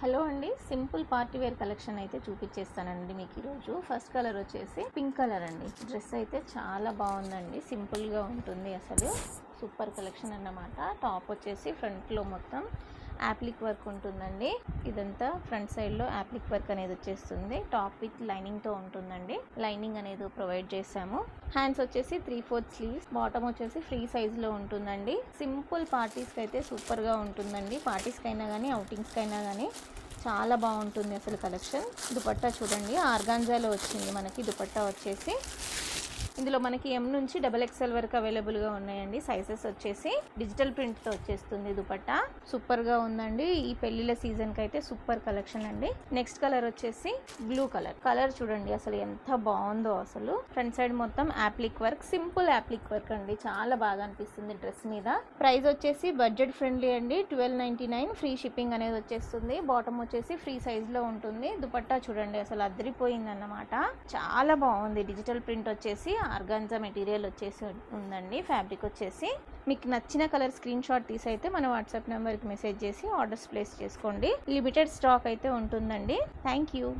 Hello అండి, simple party wear collection అయితే చూపించేస్తానండి మీకు ఈరోజు. ఫస్ట్ కలర్ వచ్చేసి పింక్ కలర్ అండి. డ్రెస్ అయితే చాలా బాగుందండి, సింపుల్గా ఉంటుంది, అసలు సూపర్ కలెక్షన్ అన్నమాట. టాప్ వచ్చేసి ఫ్రంట్లో మొత్తం యాప్లిక్ వర్క్ ఉంటుందండి. ఇదంతా ఫ్రంట్ సైడ్లో యాప్లిక్ వర్క్ అనేది వచ్చేస్తుంది. టాప్ విత్ లైనింగ్తో ఉంటుందండి. లైనింగ్ అనేది ప్రొవైడ్ చేసాము. హ్యాండ్స్ వచ్చేసి 3/4 స్లీవ్స్. బాటమ్ వచ్చేసి ఫ్రీ సైజ్లో ఉంటుందండి. సింపుల్ పార్టీస్కి అయితే సూపర్గా ఉంటుందండి. పార్టీస్కి అయినా కానీ అవుటింగ్స్కి అయినా కానీ చాలా బాగుంటుంది అసలు కలెక్షన్. దుపట్టా చూడండి, ఆర్గాన్జాలో వచ్చింది మనకి. దుపట్టా వచ్చేసి ఇందులో మనకి M నుంచి XXL వరకు అవైలబుల్గా ఉన్నాయండి. సైజెస్ వచ్చేసి డిజిటల్ ప్రింట్తో వచ్చేస్తుంది దుపట్టా. సూపర్గా ఉందండి. ఈ పెళ్లిళ్ళ సీజన్కి అయితే సూపర్ కలెక్షన్ అండి. నెక్స్ట్ కలర్ వచ్చేసి బ్లూ కలర్. కలర్ చూడండి అసలు ఎంత బాగుందో అసలు. ఫ్రంట్ సైడ్ మొత్తం appliqué work, simple appliqué work అండి. చాలా బాగా అనిపిస్తుంది డ్రెస్ మీద. ప్రైస్ వచ్చేసి బడ్జెట్ ఫ్రెండ్లీ అండి. 1299 ఫ్రీ షిప్పింగ్ అనేది వచ్చేస్తుంది. బాటమ్ వచ్చేసి ఫ్రీ సైజ్లో ఉంటుంది. దుపట్టా చూడండి అసలు అదిరిపోయింది అన్నమాట. చాలా బాగుంది. డిజిటల్ ప్రింట్ వచ్చేసి ఆర్గాన్జా మెటీరియల్ వచ్చేసి ఉందండి. ఫ్యాబ్రిక్ వచ్చేసి మీకు నచ్చిన కలర్ స్క్రీన్ షాట్ తీసి అయితే మన వాట్సాప్ నెంబర్కి మెసేజ్ చేసి ఆర్డర్స్ ప్లేస్ చేసుకోండి. లిమిటెడ్ స్టాక్ అయితే ఉంటుందండి. Thank you.